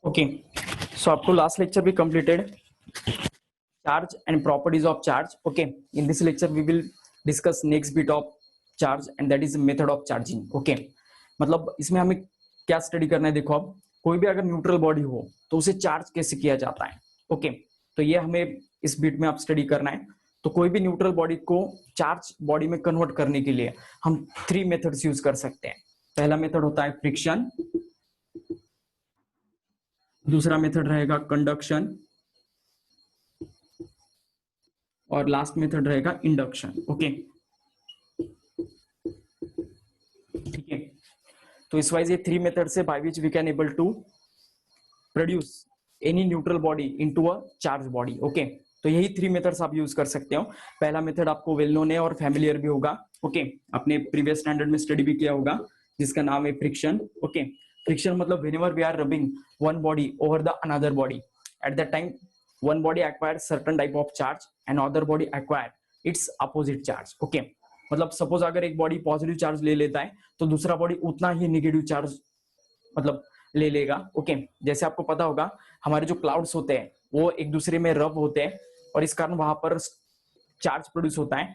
Okay, so up to last lecture we completed charge and properties of charge. Okay, in this lecture we will discuss next bit of charge and that is method of charging. Okay, मतलब इसमें हमें क्या study करना है, देखो अब कोई भी अगर न्यूट्रल बॉडी हो तो उसे चार्ज कैसे किया जाता है. ओके, तो ये हमें इस बिट में आप स्टडी करना है. तो कोई भी न्यूट्रल बॉडी को चार्ज बॉडी में कन्वर्ट करने के लिए हम 3 मेथड्स यूज कर सकते हैं. पहला मेथड होता है फ्रिक्शन, दूसरा मेथड रहेगा कंडक्शन और लास्ट मेथड रहेगा इंडक्शन. ओके, ठीक है. तो इस वाइज ये 3 मेथड से by which we can able to produce any neutral body into a charge body. Okay, तो यही 3 मेथड्स आप यूज कर सकते हो. पहला मेथड आपको वेल नोन है और फैमिलियर भी होगा. ओके, आपने प्रीवियस स्टैंडर्ड में स्टडी भी किया होगा, जिसका नाम है फ्रिक्शन. ओके, फ्रिक्शन मतलब whenever we are rubbing one body over the another body, at that time one body acquires certain type of charge and other body acquire its opposite charge. Okay, मतलब suppose अगर एक body positive charge ले लेता है तो दूसरा body उतना ही negative charge मतलब ले लेगा. ओके, जैसे आपको पता होगा हमारे जो क्लाउड्स होते हैं वो एक दूसरे में रब होते हैं और इस कारण वहां पर चार्ज प्रोड्यूस होता है.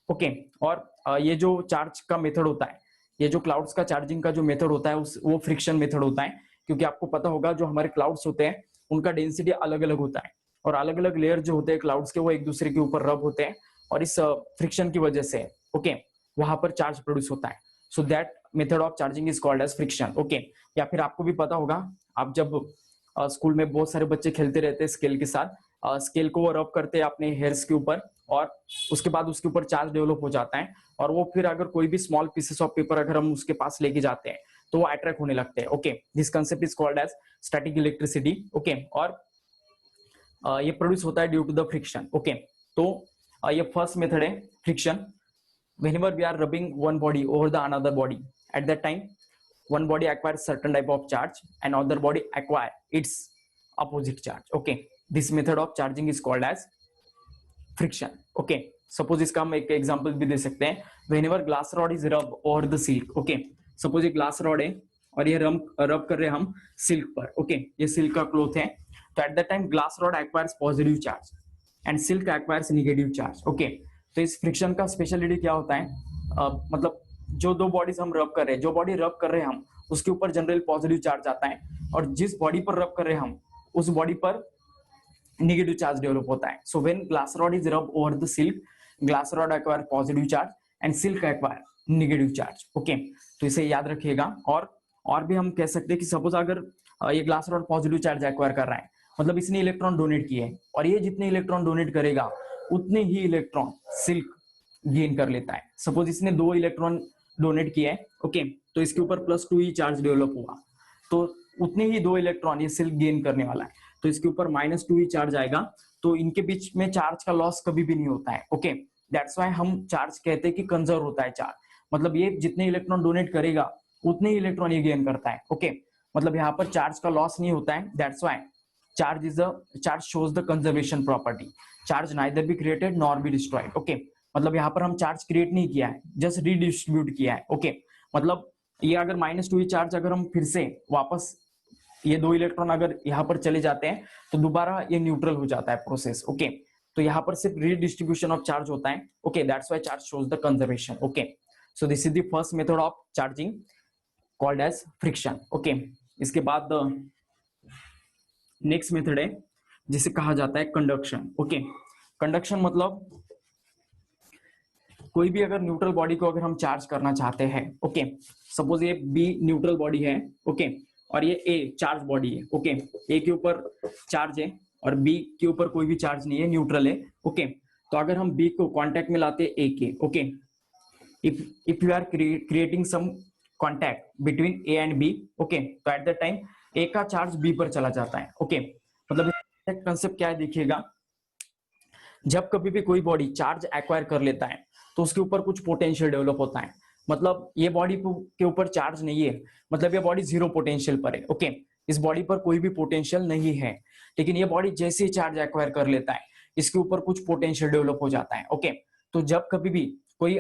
ओके, और ये जो चार्ज का मेथड होता है, ये जो क्लाउड्स का चार्जिंग का जो मेथड होता है वो फ्रिक्शन मेथड होता है. क्योंकि आपको पता होगा जो हमारे क्लाउड्स होते हैं उनका डेंसिटी अलग अलग होता है और अलग अलग लेयर जो होते हैं क्लाउड्स के वो एक दूसरे के ऊपर रब होते हैं और इस फ्रिक्शन की वजह से ओके वहां पर चार्ज प्रोड्यूस होता है. So that method of charging is called as friction. Okay, या फिर आपको भी पता होगा आप जब स्कूल में बहुत सारे बच्चे खेलते रहते हैं स्केल के साथ, स्केल को वो रब करते हैं अपने हेयर्स के ऊपर और उसके बाद उसके ऊपर चार्ज डेवलप हो जाता है और वो फिर अगर कोई भी स्मॉल पीसेस ऑफ पेपर अगर हम उसके पास लेके जाते हैं तो वो अट्रैक्ट होने लगते हैं. Okay, this concept is called as static electricity. Okay, और ये प्रोड्यूस होता है due to the friction. Okay, तो ये फर्स्ट मेथड है friction. Whenever we are rubbing one body over the another body, at that time one body acquires certain type of charge and other body acquire its opposite charge. Okay, this method of charging is called as friction. Okay, suppose इसका हम एक example भी दे सकते हैं. whenever glass rod is rub over the silk. Okay, suppose ये glass rod है और ये रब कर रहे हैं हम सिल्क पर. ओके, ये सिल्क का क्लॉथ है. तो at that time glass rod acquires positive charge and silk acquires negative charge. Okay, तो इस फ्रिक्शन का स्पेशलिटी क्या होता है, मतलब जो दो बॉडीज हम रब कर रहे हैं, जो बॉडी रब कर रहे हैं हम उसके ऊपर जनरल पॉजिटिव चार्ज आता है और जिस बॉडी पर रब कर रहे हैं हम उस बॉडी पर नेगेटिव चार्ज डेवलप होता है. So when glass rod is rub over the silk, glass rod acquire positive charge and silk acquire negative charge. Okay, तो इसे याद रखिएगा. और भी हम कह सकते हैं कि सपोज अगर ये glass rod positive charge acquire कर रहा है मतलब इसने इलेक्ट्रॉन डोनेट किए हैं और ये जितने इलेक्ट्रॉन डोनेट करेगा उतने ही इलेक्ट्रॉन सिल्क गेन कर लेता है. सपोज इसने 2 इलेक्ट्रॉन डोनेट किया है. ओके, तो इसके ऊपर +2 ही चार्ज डेवलप हुआ तो उतने ही 2 इलेक्ट्रॉन ये सिल्क गेन करने वाला है. तो इसके ऊपर -2 ही चार्ज आएगा. तो इनके बीच में चार्ज का लॉस कभी भी नहीं होता है. ओके, दैट्स व्हाई हम चार्ज कहते हैं कि कंजर्व होता है चार्ज. मतलब ये जितने इलेक्ट्रॉन डोनेट करेगा उतने ही इलेक्ट्रॉन ये गेन करता है. ओके, मतलब यहाँ पर चार्ज का लॉस नहीं होता है. That's why charge shows the conservation property. Charge neither be created nor be destroyed. Okay, मतलब यहाँ पर हम चार्ज क्रिएट नहीं किया है, जस्ट रीडिस्ट्रीब्यूट किया है. ओके, मतलब ये अगर -2 ही चार्ज अगर हम फिर से वापस ये 2 इलेक्ट्रॉन अगर यहाँ पर चले जाते हैं तो दोबारा ये न्यूट्रल हो जाता है प्रोसेस. ओके, तो यहाँ पर सिर्फ रीडिस्ट्रीब्यूशन ऑफ चार्ज होता है. Okay, that's why charge shows the conservation. Okay, so this is the first method of charging called as friction. Okay, इसके बाद नेक्स्ट मेथड है जिसे कहा जाता है कंडक्शन. ओके, कंडक्शन मतलब कोई भी अगर न्यूट्रल बॉडी को अगर हम चार्ज करना चाहते हैं. ओके, सपोज ये बी न्यूट्रल बॉडी है. ओके, और ये ए चार्ज बॉडी है. ओके, ए के ऊपर चार्ज है और बी के ऊपर कोई भी चार्ज नहीं है, न्यूट्रल है. ओके, तो अगर हम बी को कांटेक्ट में लाते हैं ए के. Okay, if you are creating some contact between A and B. Okay, तो एट दैट टाइम ए का चार्ज बी पर चला जाता है. ओके, मतलब कंसेप्ट क्या है देखिएगा, जब कभी भी कोई बॉडी चार्ज एक्वायर कर लेता है तो उसके ऊपर कुछ पोटेंशियल डेवलप होता है. मतलब ये बॉडी के ऊपर चार्ज नहीं है, मतलब ये बॉडी 0 पोटेंशियल पर है. ओके, इस बॉडी पर कोई भी पोटेंशियल नहीं है, लेकिन ये बॉडी जैसे ही चार्ज एक्वायर कर लेता है इसके ऊपर कुछ पोटेंशियल डेवलप हो जाता है. ओके, तो जब कभी भी कोई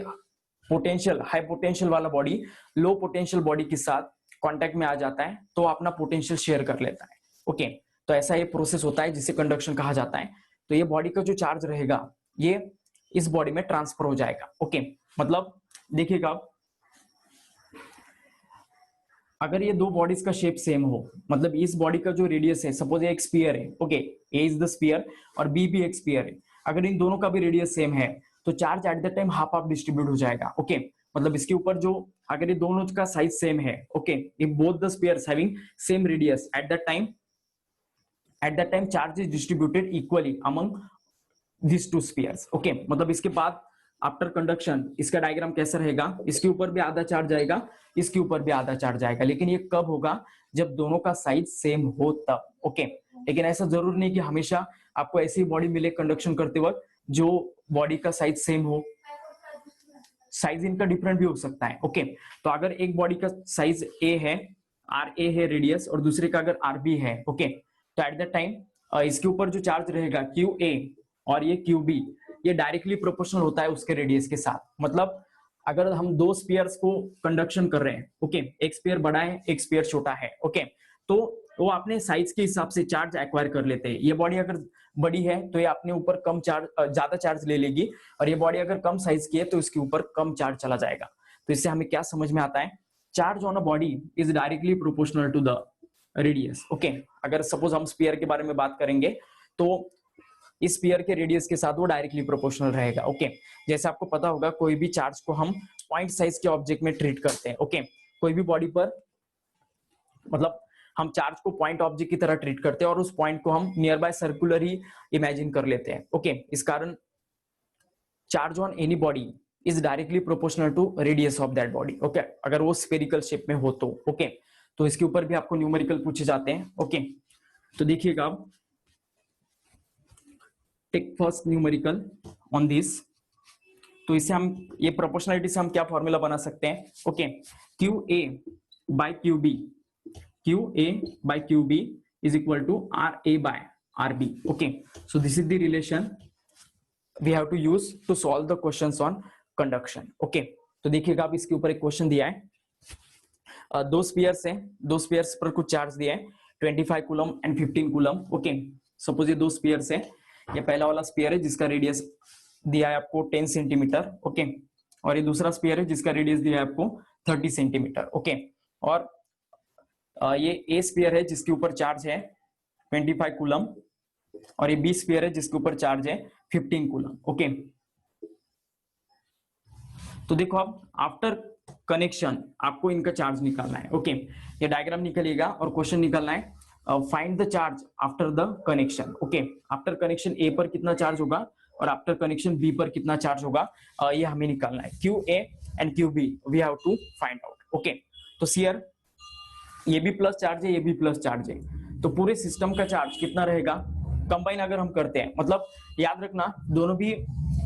पोटेंशियल हाई पोटेंशियल वाला बॉडी लो पोटेंशियल बॉडी के साथ कांटेक्ट में आ जाता है तो अपना पोटेंशियल शेयर कर लेता है. ओके, तो ऐसा ये प्रोसेस होता है जिसे कंडक्शन कहा जाता है। तो ये बॉडी का जो चार्ज रहेगा ये इस बॉडी में ट्रांसफर हो जाएगा। ओके, मतलब देखिएगा, अगर ये दो बॉडीज का शेप सेम हो, मतलब इस बॉडी का जो रेडियस है, सपोज ये एक स्फीयर है, okay, A is the sphere और बी भी एक स्फीयर है, अगर इन दोनों का भी रेडियस सेम है तो charge at the time half half distribute हो जाएगा। ओके, मतलब इसके ऊपर जो, अगर ये दोनों का साइज सेम है, okay, if both the spheres having same radius at the time charge is distributed equally among this to spheres. Okay, मतलब इसके बाद आफ्टर कंडक्शन इसका डायग्राम कैसा रहेगा, इसके ऊपर भी आधा चार्ज आएगा, इसके ऊपर भी आधा चार्ज आएगा, लेकिन ये कब होगा, जब दोनों का साइज सेम हो तब। ओके, लेकिन ऐसा जरूर नहीं कि हमेशा आपको ऐसी बॉडी मिले कंडक्शन करते वक्त जो बॉडी का साइज सेम हो, साइज इनका डिफरेंट भी हो सकता है। ओके, तो अगर एक बॉडी का साइज ए है, आर ए है रेडियस, और दूसरे का अगर आर बी है, ओके, तो एट द टाइम इसके ऊपर जो चार्ज रहेगा क्यू ए और ये क्यू बी, ये डायरेक्टली प्रोपोर्शनल होता है उसके रेडियस के साथ। मतलब अगर हम दो स्पीयर्स को कंडक्शन कर रहे हैं, ओके, एक स्पीयर बड़ा है एक स्पीयर छोटा है, ओके, तो वो अपने साइज के हिसाब से चार्ज एक्वायर कर लेते हैं। ये बॉडी अगर बड़ी है तो ये अपने ऊपर कम चार्ज, ज्यादा चार्ज ले लेगी, और ये बॉडी अगर कम साइज की है तो इसके ऊपर कम चार्ज चला जाएगा। तो इससे हमें क्या समझ में आता है, charge on a body is directly proportional to the radius. Okay, अगर सपोज हम स्पीयर के बारे में बात करेंगे तो इस स्पीयर के रेडियस के साथ वो डायरेक्टली प्रोपोर्शनल रहेगा। ओके, जैसे आपको पता होगा कोई भी चार्ज को हम पॉइंट साइज के ऑब्जेक्ट में ट्रीट करते हैं। ओके, कोई भी बॉडी पर, मतलब हम चार्ज को पॉइंट ऑब्जेक्ट की तरह ट्रीट करते हैं और उस पॉइंट को हम नियर बाय सर्कुलर ही इमेजिन कर लेते हैं। ओके, इस कारण charge on any body is directly proportional to radius of that body. Okay, अगर वो स्फेरिकल शेप में हो तो। ओके, तो इसके ऊपर भी आपको न्यूमेरिकल पूछे जाते हैं। ओके, तो देखिएगा आप, take first numerical on this. तो इसे हम, ये प्रोपोर्शनलिटी से हम क्या फॉर्मूला बना सकते हैं, okay, Q A by Q B, Q A by Q B is equal to R A by R B. Okay, so this is the relation we have to use to solve the questions on conduction. Okay, तो देखिएगा आप, इसके ऊपर एक question दिया है, दो spheres हैं, दो स्पीयर्स पर कुछ चार्ज दिया है 25 coulomb and 15 coulomb. Okay, suppose ये दो स्पीयर्स हैं, ये पहला वाला स्पीयर है जिसका रेडियस दिया है आपको 10 सेंटीमीटर। ओके, और ये दूसरा स्पीयर है जिसका रेडियस दिया है आपको 30 सेंटीमीटर। ओके, और ये ए स्पीयर है जिसके ऊपर चार्ज है 25 कूलम, और ये बी स्पीयर है जिसके ऊपर चार्ज है 15 कूलम। ओके, तो देखो अब आफ्टर कनेक्शन आपको इनका चार्ज निकालना है। ओके, ये डायग्राम निकलेगा और क्वेश्चन निकालना है, find the charge after the connection. Okay, after connection A पर कितना चार्ज होगा और आफ्टर कनेक्शन बी पर कितना चार्ज होगा, ये हमें निकालना है। Q A and Q B we have to find out. Okay, तो सियर ये भी प्लस चार्ज है, ये भी प्लस चार्ज है, तो पूरे सिस्टम का चार्ज कितना रहेगा, कंबाइन अगर हम करते हैं, मतलब याद रखना दोनों भी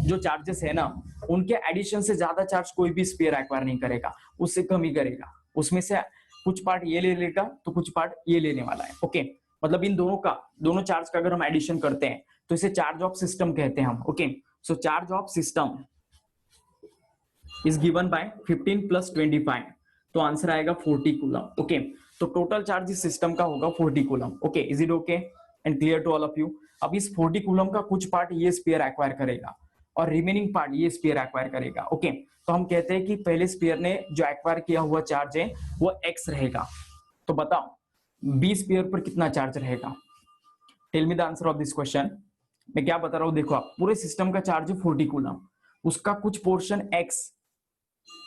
जो चार्जेस है ना, उनके एडिशन से ज्यादा चार्ज कोई भी स्फीयर एक्वायर नहीं करेगा, उससे कम ही करेगा। उसमें से कुछ पार्ट ये ले लेगा तो कुछ पार्ट ये लेने वाला है। ओके, मतलब इन दोनों चार्ज का अगर हम एडिशन करते हैं तो इसे चार्ज ऑफ सिस्टम कहते हैं हम। Okay, so charge of system is given by 15 plus 25, तो आंसर आएगा 40 कूलम। ओके, तो टोटल चार्ज इस सिस्टम का होगा 40 coulomb. Okay, is it okay and clear to all of you. अब इस 40 कूलम का कुछ पार्ट ये स्फीयर एक्वायर करेगा और रिमेनिंग पार्ट ये स्फीयर एक्वायर करेगा। ओके, तो हम कहते हैं कि पहले स्फीयर ने जो एक्वायर किया हुआ चार्ज है वो x रहेगा, तो बताओ बी स्फीयर पर कितना चार्ज रहेगा। Tell me the answer of this question. मैं क्या बता रहा हूं, देखो आप, पूरे सिस्टम का चार्ज है 40 कूलम, उसका कुछ पोर्शन x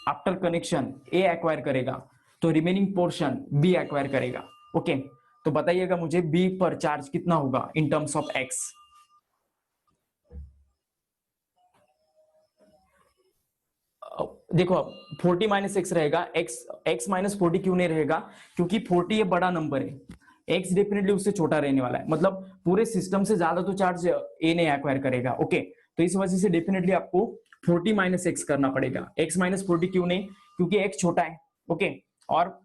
आफ्टर कनेक्शन ए एक्वायर करेगा, तो रिमेनिंग पोर्शन बी एक्वायर करेगा। ओके, तो बताइएगा मुझे बी पर चार्ज कितना होगा इन टर्म्स ऑफ x। देखो अब 40 माइनस एक्स रहेगा, x माइनस 40 क्यों नहीं रहेगा, क्योंकि 40 ये बड़ा नंबर है, x डेफिनेटली उससे छोटा रहने वाला है, मतलब पूरे सिस्टम से ज्यादा तो चार्ज a ने एक्वायर करेगा। ओके, तो इस वजह से डेफिनेटली आपको 40 माइनस एक्स करना पड़ेगा। x माइनस 40 क्यों नहीं, क्योंकि x छोटा है। ओके, और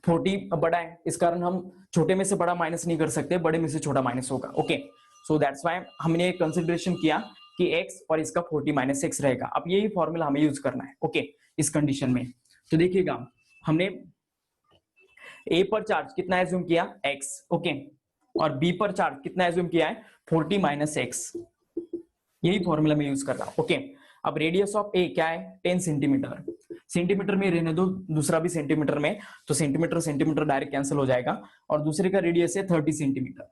40 बड़ा है, इस कारण हम छोटे में से बड़ा माइनस नहीं कर सकते, बड़े में से छोटा माइनस होगा। ओके, सो दैट्स व्हाई हमने कंसिडरेशन किया कि x और इसका 40 माइनस एक्स रहेगा। अब यही फॉर्मूला हमें यूज करना है। ओके, इस कंडीशन में तो देखिएगा हमने ए पर चार्ज कितना एज्यूम किया, x, ओके, और बी पर चार्ज कितना एज्यूम किया है, 40 माइनस एक्स। यही फॉर्मूला में यूज कर रहा हूं, ओके। अब रेडियस ऑफ ए क्या है, 10 सेंटीमीटर। सेंटीमीटर में रहने दो, दूसरा भी सेंटीमीटर में, तो सेंटीमीटर सेंटीमीटर डायरेक्ट कैंसिल हो जाएगा, और दूसरे का रेडियस है 30 centimetre,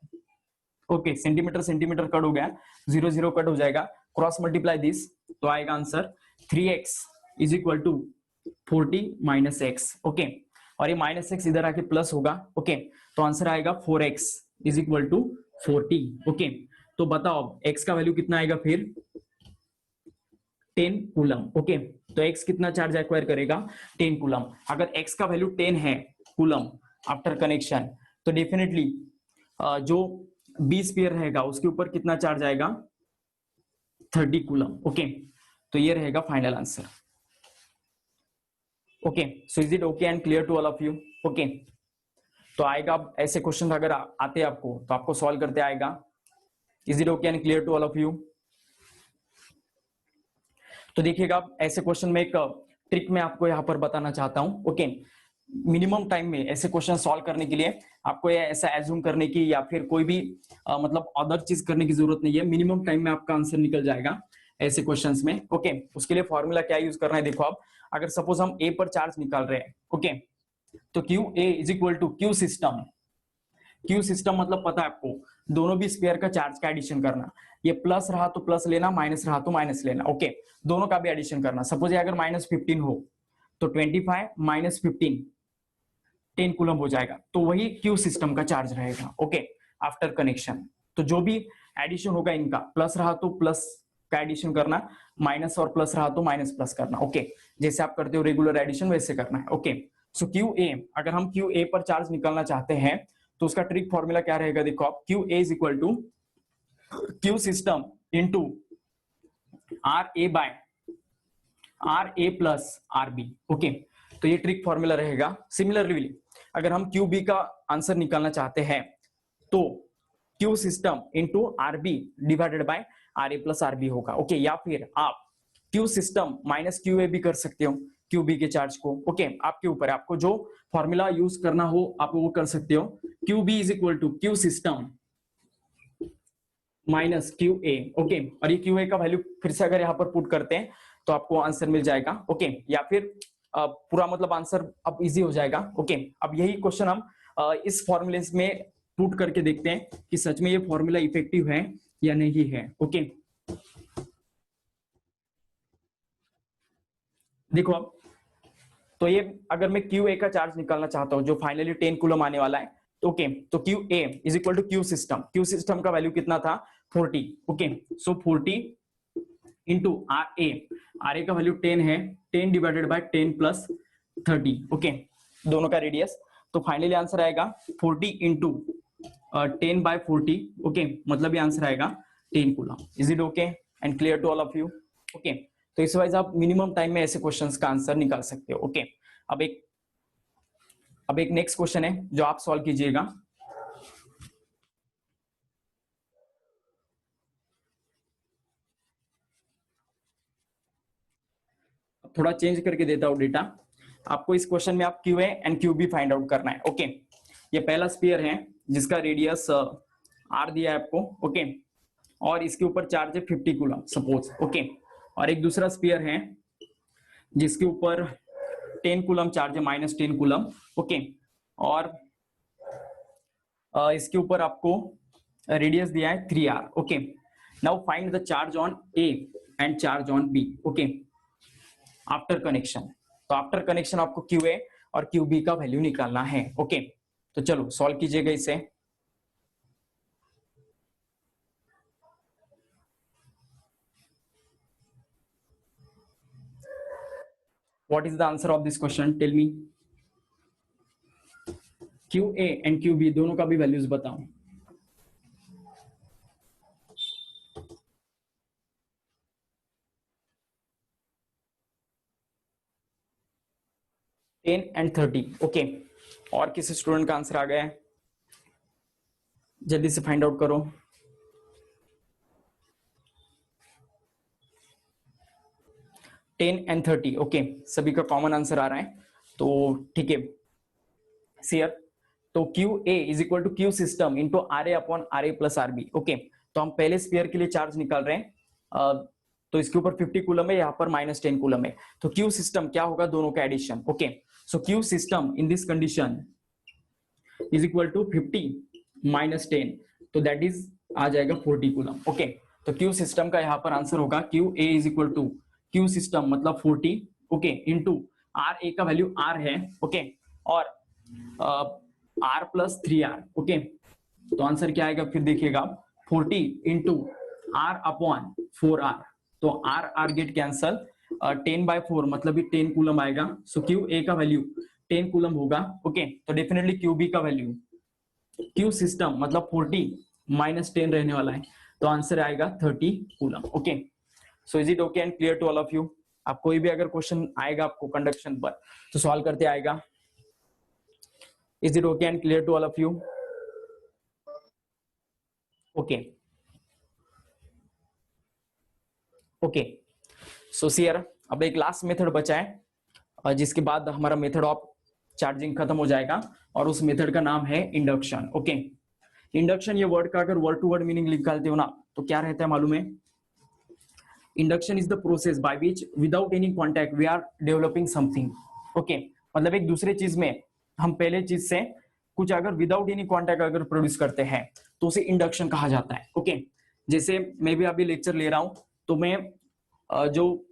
okay. Centimetre centimetre cut हो गया, 0 0 कट हो जाएगा, क्रॉस मल्टीप्लाई दिस, तो आएगा answer 3x is equal to 40 minus X, okay. और ये माइनस एक्स इधर आके प्लस होगा, ओके, तो आंसर आएगा 4x is equal to 40, okay. तो बताओ x का वैल्यू कितना आएगा फिर, 10 कूलम, ओके। तो x कितना चार्ज एक्वायर करेगा, 10 कूलम। अगर x का वैल्यू 10 है कूलम आफ्टर कनेक्शन, तो डेफिनेटली जो बी स्फीयर रहेगा उसके ऊपर कितना चार्ज आएगा, 30 कूलम, ओके। तो ये रहेगा final answer, okay. So is it okay and clear to all of you, okay. तो आएगा, अब ऐसे क्वेश्चन अगर आते हैं आपको तो आपको सॉल्व करते आएगा। Is it okay and clear to all of you. तो देखिएगा, ऐसे क्वेश्चन में एक ट्रिक मैं आपको यहाँ पर बताना चाहता हूँ, ओके। मिनिमम टाइम में ऐसे क्वेश्चन सॉल्व करने के लिए आपको ये ऐसा एज्यूम करने की या फिर कोई भी मतलब अदर चीज करने की जरूरत नहीं है। मिनिमम टाइम में आपका आंसर निकल जाएगा ऐसे क्वेश्चंस में, ओके। उसके लिए फॉर्मूला क्या यूज करना है, देखो आप, अगर सपोज हम ए पर चार्ज निकाल रहे हैं, ओके, तो Q A is equal to Q system. Q system मतलब पता है आपको, दोनों भी स्पेयर का चार्ज का एडिशन करना। ये प्लस रहा तो प्लस लेना, माइनस रहा तो माइनस लेना, ओके। दोनों का भी एडिशन करना। सपोज अगर -15 हो तो 25 माइनस 15 10 कूलम हो जाएगा, तो वही क्यू सिस्टम का चार्ज रहेगा, ओके, आफ्टर कनेक्शन। तो जो भी एडिशन होगा इनका, प्लस रहा तो प्लस का एडिशन करना, माइनस और प्लस रहा तो माइनस प्लस करना, ओके। जैसे आप करते हो रेगुलर एडिशन वैसे करना है, ओके। सो क्यू ए, अगर हम क्यू ए पर चार्ज निकालना चाहते हैं तो उसका ट्रिक फॉर्मूला क्या रहेगा, देखो आप, Q A is equal to Q system into R A by R A plus R B, okay. तो ये ट्रिक फॉर्मूला रहेगा। सिमिलरली अगर हम क्यू बी का आंसर निकालना चाहते हैं तो Q system into R B divided by R A plus R B होगा, ओके। या फिर आप Q system minus Q A भी कर सकते हो, क्यू बी के चार्ज को, ओके। आपके ऊपर है, आपको जो फॉर्मूला यूज करना हो आप वो कर सकते हो। Q B is equal to Q system minus Q A, okay. और ये क्यू ए का वैल्यू फिर से अगर यहाँ पर पुट करते हैं तो आपको आंसर मिल जाएगा, ओके। या फिर पूरा मतलब आंसर अब इजी हो जाएगा, ओके। अब यही क्वेश्चन हम इस फॉर्मूले में पुट करके देखते हैं कि सच में ये फॉर्मूला इफेक्टिव है या नहीं है, ओके। देखो अब, तो ये अगर मैं क्यू ए का चार्ज निकालना चाहता हूं जो फाइनली 10 कूलम आने वाला है, ओके, तो Q A is equal to Q system का वैल्यू कितना था, 40, okay. So 40 into R A का वैल्यू 10 है, 10 डिवाइडेड बाय 10 प्लस 30, ओके, दोनों का रेडियस। तो फाइनली आंसर आएगा 40 इंटू 10 बाय 40, ओके, मतलब ये आंसर आएगा 10 coulomb. Is it okay and clear to all of you, okay. तो इस वाइज आप मिनिमम टाइम में ऐसे क्वेश्चंस का आंसर निकाल सकते हो, ओके। अब एक नेक्स्ट क्वेश्चन है जो आप सॉल्व कीजिएगा। थोड़ा चेंज करके देता हूं डेटा आपको। इस क्वेश्चन में आप Q A and Q B find out करना है, ओके। ये पहला स्फीयर है जिसका रेडियस आर दिया है आपको, ओके, और इसके ऊपर चार्ज है 50 कूलम सपोज, ओके। और एक दूसरा स्फीयर है जिसके ऊपर 10 कूलम चार्ज है, -10 कूलम, ओके। और इसके ऊपर आपको रेडियस दिया है 3r, okay. Now find the charge on A and charge on B, okay, after connection. तो आफ्टर कनेक्शन आपको क्यू ए और क्यू बी का वैल्यू निकालना है, ओके। तो चलो सॉल्व कीजिएगा इसे। What is the answer of this question, tell me. Q A and Q B दोनों का भी वैल्यूज बताओ। Ten and 30, okay. और किसी स्टूडेंट का आंसर आ गया है, जल्दी से फाइंड आउट करो। टेन एंड 30, ओके, सभी का कॉमन आंसर आ रहा है, तो ठीक है। शेयर तो Q A is equal to Q system into R A upon R A plus R B. Okay, तो हम पहले स्फीयर के लिए चार्ज निकाल रहे हैं, तो इसके ऊपर 50 कूलम है, यहाँ पर -10 कूलम है, तो क्यू सिस्टम क्या होगा, दोनों का addition. Okay, so Q system in this condition is equal to 50 -10, तो दैट इज आ जाएगा 40 कूलम। ओके, तो क्यू सिस्टम का यहाँ पर आंसर होगा Q A is equal to Q system मतलब 40, ओके, इंटू आर ए का वैल्यू आर है, ओके, और आर प्लस 3R। ओके, तो आंसर क्या आएगा फिर देखिएगा, 40 इंटू आर अपॉन 4R, तो आर गेट कैंसल, 10/4 मतलब 10 कूलम आएगा। सो क्यू ए का वैल्यू 10 कूलम होगा। ओके, तो डेफिनेटली क्यू बी का वैल्यू, क्यू सिस्टम मतलब 40 -10 रहने वाला है, तो आंसर आएगा 30 coulomb. Okay, so is it okay and clear to all of you? आप कोई भी अगर क्वेश्चन आएगा आपको कंडक्शन पर तो सॉल्व करते आएगा। Is it okay and clear to all of you? Okay, okay, so सियर अब एक लास्ट मेथड बचा है, और जिसके बाद हमारा मेथड ऑफ चार्जिंग खत्म हो जाएगा, और उस मेथड का नाम है इंडक्शन। ओके, इंडक्शन ये वर्ड का अगर वर्ड टू वर्ड मीनिंग निकालते हो ना तो क्या रहता है मालूम है? Induction is the process by which without any contact we are developing something. Okay, मतलब एक दूसरे चीज में हम पहले चीज से कुछ अगर विदाउट एनी कॉन्टैक्ट अगर प्रोड्यूस करते हैं तो उसे इंडक्शन कहा जाता है। ओके, जैसे मैं भी अभी लेक्चर ले रहा हूं तो मैं जो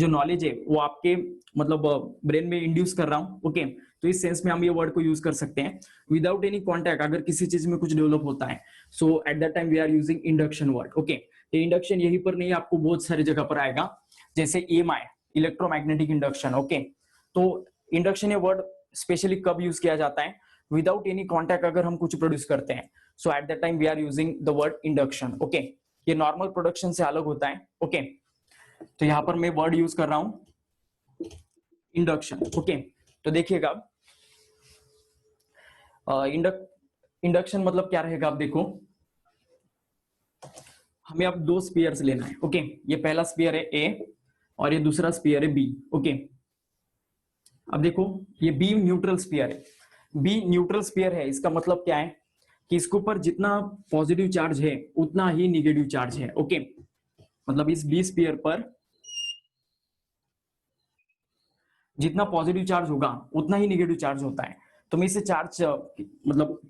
नॉलेज है वो आपके मतलब ब्रेन में इंड्यूस कर रहा हूं। ओके, तो इस सेंस में हम ये वर्ड को यूज कर सकते हैं, विदाउट एनी कॉन्टैक्ट अगर किसी चीज में कुछ डेवलप होता है, so at that time we are using induction word. Okay, तो इंडक्शन यहीं पर नहीं, आपको बहुत सारी जगह पर आएगा, जैसे EMI इलेक्ट्रोमैग्नेटिक इंडक्शन। ओके, तो इंडक्शन ये वर्ड स्पेशली कब यूज किया जाता है? विदाउट एनी कॉन्टैक्ट अगर हम कुछ प्रोड्यूस करते हैं, so at that time we are using the word induction. Okay, ये नॉर्मल प्रोडक्शन से अलग होता है। ओके, तो यहां पर मैं वर्ड यूज कर रहा हूं इंडक्शन। ओके, तो देखिएगा इंडक्शन मतलब क्या रहेगा, आप देखो, हमें अब दो स्पीयर्स लेना है। ओके, ये पहला स्पीयर है A और ये दूसरा स्पीयर है B। ओके, अब देखो ये B न्यूट्रल स्पीयर है, B न्यूट्रल स्पीयर है, इसका मतलब क्या है कि इसके ऊपर जितना पॉजिटिव चार्ज है उतना ही निगेटिव चार्ज है। ओके, मतलब इस B स्पीयर पर जितना पॉजिटिव चार्ज होगा उतना ही निगेटिव चार्ज होता है। तो मैं इसे चार्ज मतलब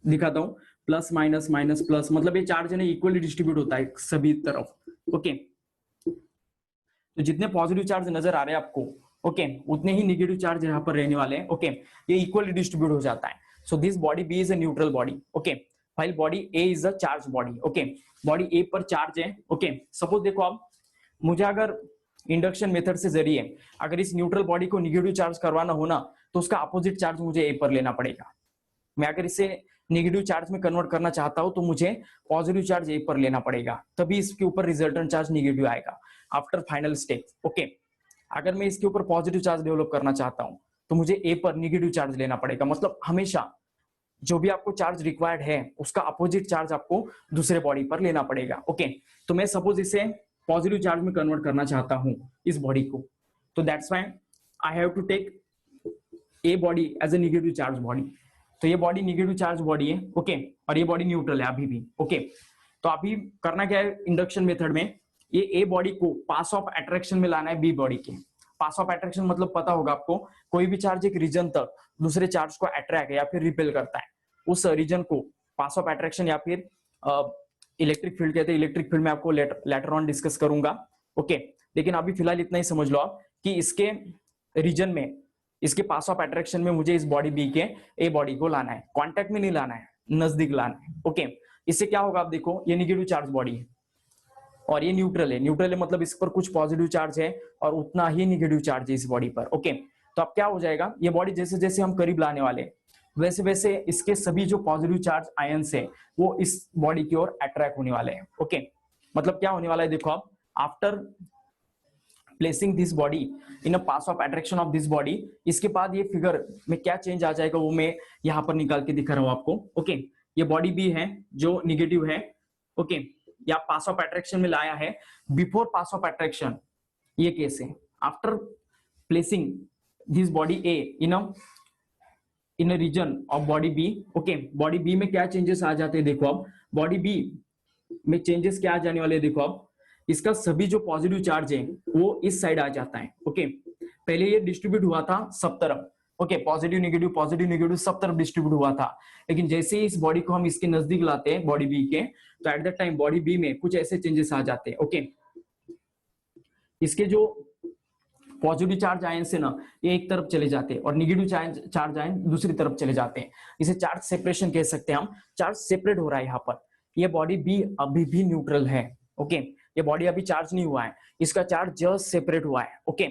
दिखाता हूं, प्लस माइनस माइनस प्लस, मतलब ये चार्ज है ना इक्वली डिस्ट्रीब्यूट होता है सभी तरफ। ओके, तो जितने पॉजिटिव चार्ज नजर आ रहे हैं आपको, ओके, उतने ही निगेटिव चार्ज यहाँ पर रहने वाले हैं। ओके, ये इक्वली डिस्ट्रीब्यूट हो जाता है। So this body B is a neutral body. Okay, while body A is a charge body. Okay, body A पर चार्ज है। ओके, सपोज देखो अब मुझे अगर इंडक्शन मेथड से जरिए अगर इस न्यूट्रल बॉडी को निगेटिव चार्ज करवाना हो ना, तो उसका अपोजिट चार्ज मुझे A पर लेना पड़ेगा। मैं अगर इसे नेगेटिव चार्ज में कन्वर्ट करना चाहता हूं तो मुझे पॉजिटिव चार्ज A पर लेना पड़ेगा, तभी इसके ऊपर रिजल्टेंट चार्ज नेगेटिव आएगा आफ्टर फाइनल स्टेप। ओके, अगर मैं इसके ऊपर पॉजिटिव चार्ज डेवलप करना चाहता हूं तो मुझे A पर नेगेटिव चार्ज लेना पड़ेगा। मतलब हमेशा जो भी आपको चार्ज रिक्वायर्ड है उसका अपोजिट चार्ज आपको दूसरे बॉडी पर लेना पड़ेगा। ओके, तो मैं सपोज इसे पॉजिटिव चार्ज में कन्वर्ट करना चाहता हूं इस बॉडी को, तो that's why I have to take A body as a negative charge body. तो ये बॉडी नेगेटिव चार्ज बॉडी है। ओके, और ये बॉडी न्यूट्रल है अभी भी। ओके, तो अभी करना क्या है इंडक्शन मेथड में, ये A बॉडी को पास ऑफ अट्रैक्शन में लाना है B बॉडी के। पास ऑफ अट्रैक्शन मतलब पता होगा आपको, कोई भी चार्ज एक रीजन तक दूसरे चार्ज को अट्रैक्ट या फिर रिपेल करता है, उस रीजन को पास ऑफ अट्रैक्शन या फिर इलेक्ट्रिक फील्ड कहते हैं। इलेक्ट्रिक फील्ड में आपको लेटर ऑन डिस्कस करूंगा। ओके, लेकिन अभी फिलहाल इतना ही समझ लो आप कि इसके रीजन में, इसके पास ऑफ अट्रैक्शन में मुझे इस बॉडी B के A बॉडी को लाना है, कांटेक्ट में नहीं लाना है, नजदीक लाना है। ओके, इससे क्या होगा, आप देखो ये नेगेटिव चार्ज बॉडी है और ये न्यूट्रल है। न्यूट्रल है मतलब इस पर कुछ पॉजिटिव चार्ज है और उतना ही नेगेटिव चार्ज है इस बॉडी पर। ओके, तो अब क्या हो जाएगा, ये बॉडी जैसे जैसे हम करीब लाने वाले वैसे वैसे इसके सभी जो पॉजिटिव चार्ज आयंस है वो इस बॉडी की ओर अट्रैक्ट होने वाले हैं। ओके, मतलब क्या होने वाला है, देखो आप after placing this body in a pass of attraction of this body, इसके बाद ये फिगर में क्या चेंज आ जाएगा वो मैं यहाँ पर निकाल के दिखा रहा हूँ आपको। ओके, ये बॉडी B है जो निगेटिव है। ओके, या पास ऑफ अट्रैक्शन में लाया है, बिफोर पास ऑफ अट्रैक्शन ये केस है, after placing this body A in a in region of body B. Okay, body B में क्या चेंजेस आ जाते हैं देखो, अब बॉडी बी में चेंजेस क्या आ जाने वाले देखो, अब इसका सभी जो पॉजिटिव चार्ज है वो इस साइड आ जाता है। ओके, पहले ये डिस्ट्रीब्यूट हुआ था सब तरफ। ओके, पॉजिटिव नेगेटिव सब तरफ डिस्ट्रीब्यूट हुआ था, लेकिन जैसे ही इस बॉडी को हम इसके नजदीक लाते हैं बॉडी बी के, तो at that time body B में कुछ ऐसे चेंजेस आ जाते हैं। ओके, इसके जो पॉजिटिव चार्ज आयंस है ना, ये एक तरफ चले जाते हैं और नेगेटिव चार्ज आयन दूसरी तरफ चले जाते हैं। इसे चार्ज सेपरेशन कह सकते हैं हम। चार्ज सेपरेट हो रहा है यहाँ पर। ये बॉडी बी अभी भी न्यूट्रल है। ओके, ये बॉडी अभी चार्ज नहीं हुआ है, इसका चार्ज जस्ट सेपरेट हुआ है। ओके,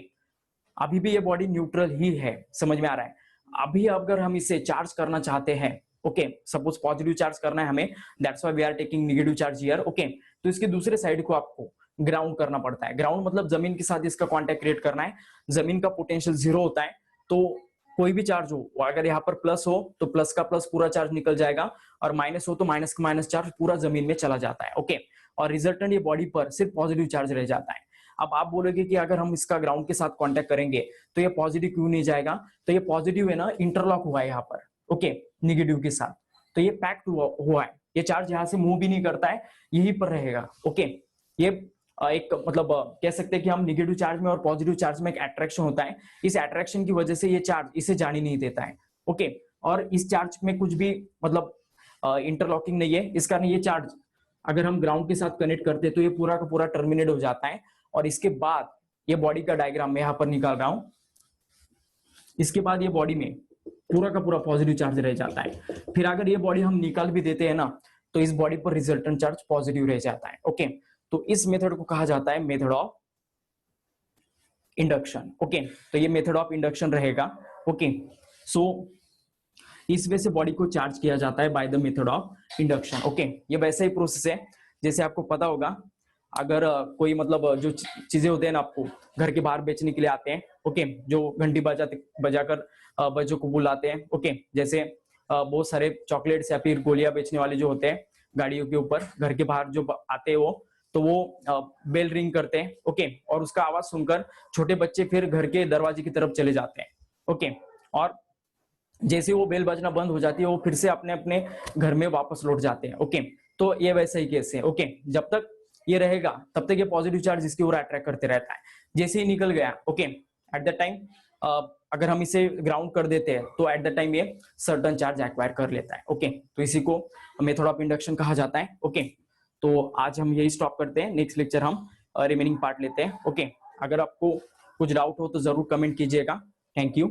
अभी भी ये बॉडी न्यूट्रल ही है, समझ में आ रहा है। अभी अगर हम इसे चार्ज करना चाहते हैं, ओके, सपोज पॉजिटिव चार्ज करना है हमें, that's why we are taking negative charge here. Okay, तो इसके दूसरे साइड को आपको ग्राउंड करना पड़ता है। ग्राउंड मतलब जमीन के साथ इसका कांटेक्ट क्रिएट करना है। जमीन का पोटेंशियल 0 होता है, तो कोई भी चार्ज हो, अगर यहाँ पर प्लस हो तो प्लस का प्लस पूरा चार्ज निकल जाएगा, और माइनस हो तो माइनस का माइनस चार्ज पूरा जमीन में चला जाता है। ओके, और रिजल्टेंट ये बॉडी पर सिर्फ पॉजिटिव चार्ज रह जाता है। अब आप बोलोगे कि अगर हम इसका ग्राउंड के साथ कांटेक्ट करेंगे तो ये पॉजिटिव क्यों नहीं जाएगा? तो ये पॉजिटिव है ना, इंटरलॉक हुआ है यहाँ पर। ओके, नेगेटिव के साथ, तो ये पैक्ट हुआ है। ये चार्ज यहाँ से मूव भी नहीं करता है, यहीं पर रहेगा। ओके, ये एक मतलब कह सकते हैं कि हम नेगेटिव चार्ज में और पॉजिटिव चार्ज में एक अट्रैक्शन होता है। इस अट्रैक्शन की वजह से ये चार्ज इसे जाने नहीं देता है। ओके, और इस चार्ज में कुछ भी मतलब इंटरलॉकिंग नहीं है। इस कारण ये चार्ज अगर हम ग्राउंड के साथ कनेक्ट करते हैं तो ये पूरा का पूरा टर्मिनेट हो जाता है। और इसके बाद ये बॉडी का डायग्राम मैं यहाँ पर निकाल रहा हूं। इसके बाद ये बॉडी में पूरा का पूरा पॉजिटिव चार्ज रह जाता है। फिर अगर ये बॉडी हम निकाल भी देते हैं ना, तो इस बॉडी पर रिजल्टेंट चार्ज पॉजिटिव रह जाता है। ओके, तो इस मेथड को कहा जाता है मेथड ऑफ इंडक्शन। ओके, तो ये मेथड ऑफ इंडक्शन रहेगा। ओके, सो इस वे से बॉडी को चार्ज किया जाता है by the method of induction. Okay, ये वैसा ही प्रोसेस है जैसे आपको पता होगा, अगर कोई मतलब जो चीजें होते हैं ना, आपको घर के बाहर बेचने के लिए आते हैं। ओके, जो घंटी बजाकर बच्चों को बुलाते हैं। ओके, जैसे बहुत सारे चॉकलेट्स या फिर गोलियां बेचने वाले जो होते हैं गाड़ियों के ऊपर, घर के बाहर जो आते हैं वो बेल रिंग करते हैं। ओके, और उसका आवाज सुनकर छोटे बच्चे फिर घर के दरवाजे की तरफ चले जाते हैं। ओके, और जैसे वो बेल बजना बंद हो जाती है, वो फिर से अपने अपने घर में वापस लौट जाते हैं। ओके, तो ये वैसा ही केस है। ओके, जब तक ये रहेगा तब तक ये पॉजिटिव चार्ज इसकी ओर अट्रैक्ट करते रहता है। जैसे ही निकल गया, ओके, एट द टाइम अगर हम इसे ग्राउंड कर देते हैं तो एट द टाइम ये सर्टेन चार्ज एक्वायर कर लेता है। ओके, तो इसी को मेथड ऑफ इंडक्शन कहा जाता है। ओके, तो आज हम यही स्टॉप करते हैं। नेक्स्ट लेक्चर हम रिमेनिंग पार्ट लेते हैं। ओके, अगर आपको कुछ डाउट हो तो जरूर कमेंट कीजिएगा। Thank you.